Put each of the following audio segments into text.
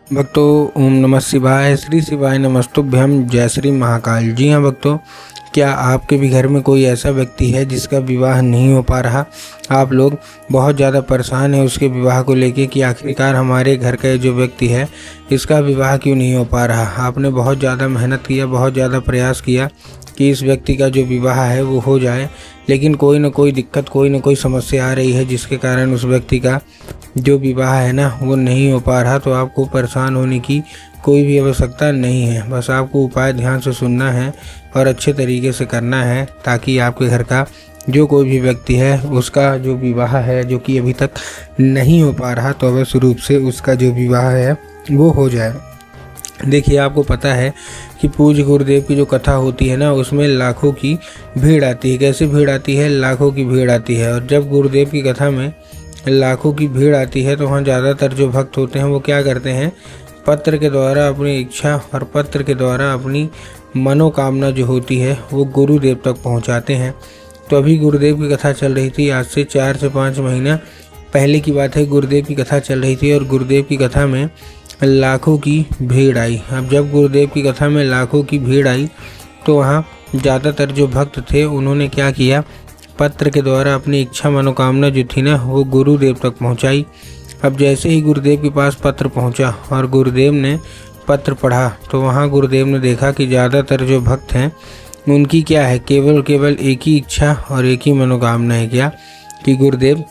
भक्तों, ओम नमः शिवाय, श्री शिवाय नमस्तुभ्यम, जय श्री महाकाल। जी हाँ भक्तों, क्या आपके भी घर में कोई ऐसा व्यक्ति है जिसका विवाह नहीं हो पा रहा? आप लोग बहुत ज़्यादा परेशान हैं उसके विवाह को लेके कि आखिरकार हमारे घर का जो व्यक्ति है इसका विवाह क्यों नहीं हो पा रहा। आपने बहुत ज़्यादा मेहनत किया, बहुत ज़्यादा प्रयास किया कि इस व्यक्ति का जो विवाह है वो हो जाए, लेकिन कोई ना कोई दिक्कत, कोई ना कोई समस्या आ रही है जिसके कारण उस व्यक्ति का जो विवाह है ना वो नहीं हो पा रहा। तो आपको परेशान होने की कोई भी आवश्यकता नहीं है, बस आपको उपाय ध्यान से सुनना है और अच्छे तरीके से करना है, ताकि आपके घर का जो कोई भी व्यक्ति है उसका जो विवाह है जो कि अभी तक नहीं हो पा रहा, तो अवश्य रूप से उसका जो विवाह है वो हो जाए। देखिए, आपको पता है कि पूज्य गुरुदेव की जो कथा होती है ना उसमें लाखों की भीड़ आती है। कैसी भीड़ आती है? लाखों की भीड़ आती है। और जब गुरुदेव की कथा में लाखों की भीड़ आती है तो वहाँ ज़्यादातर जो भक्त होते हैं वो क्या करते हैं, पत्र के द्वारा अपनी इच्छा और पत्र के द्वारा अपनी मनोकामना जो होती है वो गुरुदेव तक पहुँचाते हैं। तो अभी गुरुदेव की कथा चल रही थी, आज से 4 से 5 महीना पहले की बात है। गुरुदेव की कथा चल रही थी और गुरुदेव की कथा में लाखों की भीड़ आई। अब जब गुरुदेव की कथा में लाखों की भीड़ आई तो वहाँ ज़्यादातर जो भक्त थे उन्होंने क्या किया, पत्र के द्वारा अपनी इच्छा मनोकामना जो थी ना वो गुरुदेव तक पहुँचाई। अब जैसे ही गुरुदेव के पास पत्र पहुँचा और गुरुदेव ने पत्र पढ़ा तो वहाँ गुरुदेव ने देखा कि ज़्यादातर जो भक्त हैं उनकी क्या है, केवल एक ही इच्छा और एक ही मनोकामना है, क्या कि गुरुदेव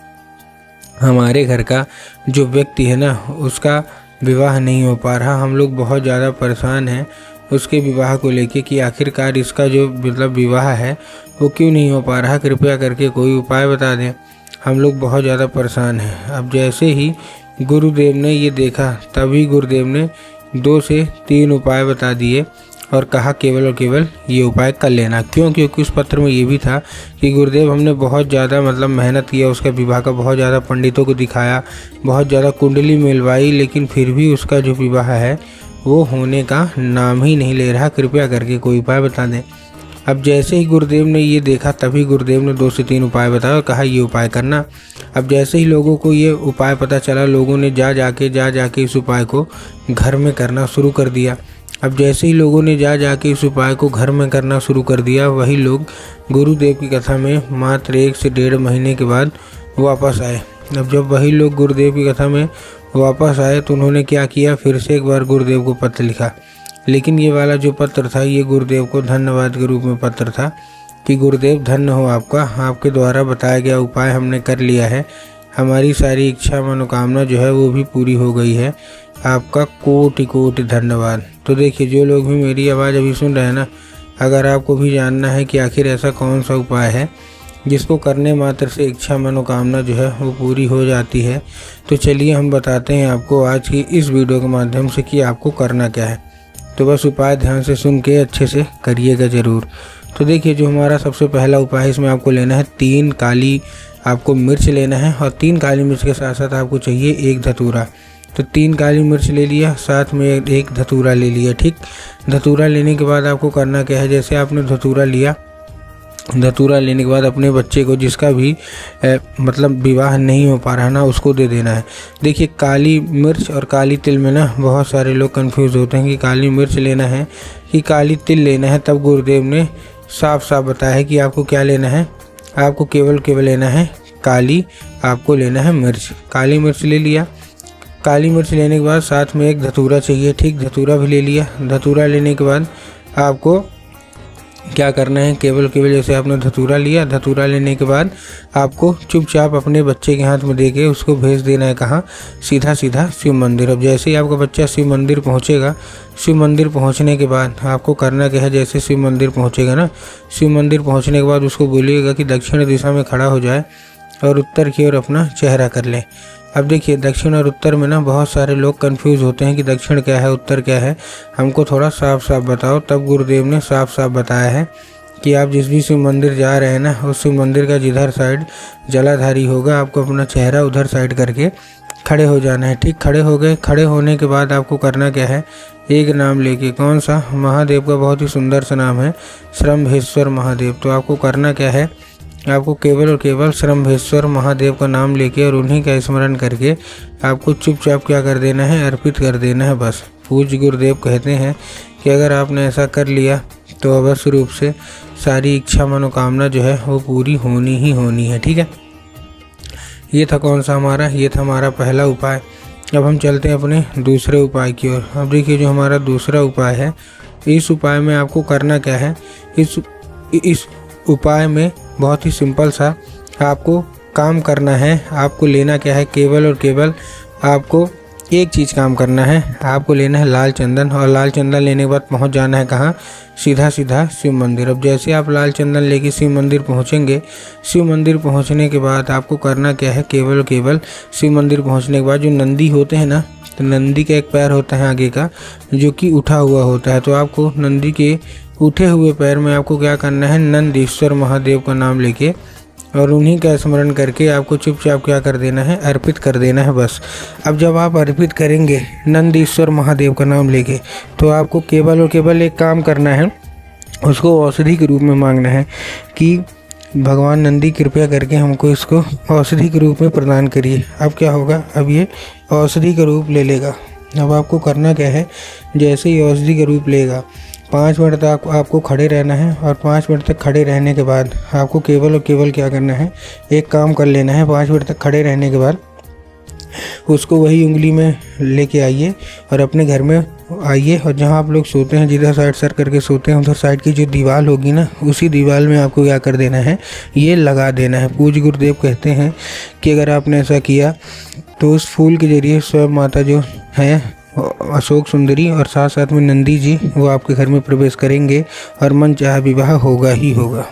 हमारे घर का जो व्यक्ति है ना उसका विवाह नहीं हो पा रहा। हम लोग बहुत ज़्यादा परेशान हैं उसके विवाह को लेके कि आखिरकार इसका जो विवाह है वो क्यों नहीं हो पा रहा, कृपया करके कोई उपाय बता दें, हम लोग बहुत ज़्यादा परेशान हैं। अब जैसे ही गुरुदेव ने ये देखा तभी गुरुदेव ने 2 से 3 उपाय बता दिए और कहा केवल और केवल ये उपाय कर लेना। क्योंकि उस पत्र में ये भी था कि गुरुदेव हमने बहुत ज़्यादा मेहनत किया उसका विवाह का, बहुत ज़्यादा पंडितों को दिखाया, बहुत ज़्यादा कुंडली मिलवाई, लेकिन फिर भी उसका जो विवाह है वो होने का नाम ही नहीं ले रहा, कृपया करके कोई उपाय बता दें। अब जैसे ही गुरुदेव ने ये देखा तभी गुरुदेव ने 2 से 3 उपाय बताया और कहा ये उपाय करना। अब जैसे ही लोगों को ये उपाय पता चला, लोगों ने जा जाके इस उपाय को घर में करना शुरू कर दिया। अब जैसे ही लोगों ने जा के इस उपाय को घर में करना शुरू कर दिया, वही लोग गुरुदेव की कथा में मात्र 1 से 1.5 महीने के बाद वापस आए। अब जब वही लोग गुरुदेव की कथा में वापस आए तो उन्होंने क्या किया, फिर से एक बार गुरुदेव को पत्र लिखा। लेकिन ये वाला जो पत्र था ये गुरुदेव को धन्यवाद के रूप में पत्र था कि गुरुदेव धन्य हो आपका, आपके द्वारा बताया गया उपाय हमने कर लिया है, हमारी सारी इच्छा मनोकामना जो है वो भी पूरी हो गई है, आपका कोटि कोटि धन्यवाद। तो देखिए, जो लोग भी मेरी आवाज़ अभी सुन रहे हैं ना, अगर आपको भी जानना है कि आखिर ऐसा कौन सा उपाय है जिसको करने मात्र से इच्छा मनोकामना जो है वो पूरी हो जाती है, तो चलिए हम बताते हैं आपको आज की इस वीडियो के माध्यम से कि आपको करना क्या है। तो बस उपाय ध्यान से सुन के अच्छे से करिएगा ज़रूर। तो देखिए, जो हमारा सबसे पहला उपाय है इसमें आपको लेना है 3 काली आपको मिर्च लेना है, और 3 काली मिर्च के साथ साथ आपको चाहिए 1 धतूरा। तो 3 काली मिर्च ले लिया, साथ में 1 धतूरा ले लिया। ठीक, धतूरा लेने के बाद आपको करना क्या है, जैसे आपने धतूरा लिया, धतूरा लेने के बाद अपने बच्चे को जिसका भी विवाह नहीं हो पा रहा ना उसको दे देना है। देखिए, काली मिर्च और काली तिल में ना बहुत सारे लोग कंफ्यूज होते हैं कि काली मिर्च लेना है कि काली तिल लेना है। तब गुरुदेव ने साफ साफ बताया है कि आपको क्या लेना है, आपको केवल लेना है काली, आपको लेना है मिर्च। काली मिर्च ले लिया, काली मिर्च लेने के बाद साथ में 1 धतूरा चाहिए। ठीक, धतूरा भी ले लिया। धतूरा लेने के बाद आपको क्या करना है, केवल जैसे आपने धतूरा लिया, धतूरा लेने के बाद आपको चुपचाप अपने बच्चे के हाथ में देके उसको भेज देना है कहाँ, सीधा शिव मंदिर। अब जैसे ही आपका बच्चा शिव मंदिर पहुँचेगा, शिव मंदिर पहुँचने के बाद आपको करना क्या है, जैसे शिव मंदिर पहुँचेगा ना, शिव मंदिर पहुँचने के बाद उसको बोलिएगा कि दक्षिण दिशा में खड़ा हो जाए और उत्तर की ओर अपना चेहरा कर ले। अब देखिए, दक्षिण और उत्तर में ना बहुत सारे लोग कंफ्यूज होते हैं कि दक्षिण क्या है उत्तर क्या है, हमको थोड़ा साफ साफ बताओ। तब गुरुदेव ने साफ साफ बताया है कि आप जिस भी शिव मंदिर जा रहे हैं ना उस शिव मंदिर का जिधर साइड जलाधारी होगा आपको अपना चेहरा उधर साइड करके खड़े हो जाना है। ठीक, खड़े हो गए। खड़े होने के बाद आपको करना क्या है, एक नाम लेके, कौन सा, महादेव का बहुत ही सुंदर सा नाम है, श्रम्भेश्वर महादेव। तो आपको करना क्या है, आपको केवल और केवल श्रम्भेश्वर महादेव का नाम लेके और उन्हीं का स्मरण करके आपको चुपचाप क्या कर देना है, अर्पित कर देना है बस। पूज्य गुरुदेव कहते हैं कि अगर आपने ऐसा कर लिया तो अवश्य रूप से सारी इच्छा मनोकामना जो है वो पूरी होनी ही होनी है। ठीक है, ये था कौन सा हमारा, ये था हमारा पहला उपाय। अब हम चलते हैं अपने दूसरे उपाय की ओर। अब देखिए जो हमारा दूसरा उपाय है, इस उपाय में आपको करना क्या है, इस उपाय में बहुत ही सिंपल सा आपको काम करना है। आपको लेना क्या है, केवल और केवल आपको एक चीज़ काम करना है, आपको लेना है लाल चंदन। और लाल चंदन लेने के बाद पहुंच जाना है कहाँ, सीधा सीधा शिव मंदिर। अब जैसे आप लाल चंदन लेके शिव मंदिर पहुंचेंगे, शिव मंदिर पहुंचने के बाद आपको करना क्या है, केवल और केवल शिव मंदिर पहुंचने के बाद जो नंदी होते हैं ना, तो नंदी का एक पैर होता है आगे का जो कि उठा हुआ होता है, तो आपको नंदी के उठे हुए पैर में आपको क्या करना है, नंदीश्वर महादेव का नाम लेके और उन्हीं का स्मरण करके आपको चुपचाप क्या कर देना है, अर्पित कर देना है बस। अब जब आप अर्पित करेंगे नंदीश्वर महादेव का नाम लेके, तो आपको केवल और केवल एक काम करना है, उसको औषधि के रूप में मांगना है कि भगवान नंदी कृपया करके हमको इसको औषधि के रूप में प्रदान करिए। अब क्या होगा, अब ये औषधि का रूप ले लेगा। अब आपको करना क्या है, जैसे ही औषधि का रूप लेगा 5 मिनट तक आपको खड़े रहना है और 5 मिनट तक खड़े रहने के बाद आपको केवल और केवल क्या करना है, एक काम कर लेना है। 5 मिनट तक खड़े रहने के बाद उसको वही उंगली में लेके आइए और अपने घर में आइए और जहाँ आप लोग सोते हैं, जिधर साइड सर करके सोते हैं, उधर साइड की जो दीवार होगी ना, उसी दीवार में आपको क्या कर देना है, ये लगा देना है। पूज्य गुरुदेव कहते हैं कि अगर आपने ऐसा किया तो उस फूल के जरिए स्वयं माता जो है अशोक सुंदरी और साथ साथ में नंदी जी वो आपके घर में प्रवेश करेंगे और मन चाहा विवाह होगा ही होगा।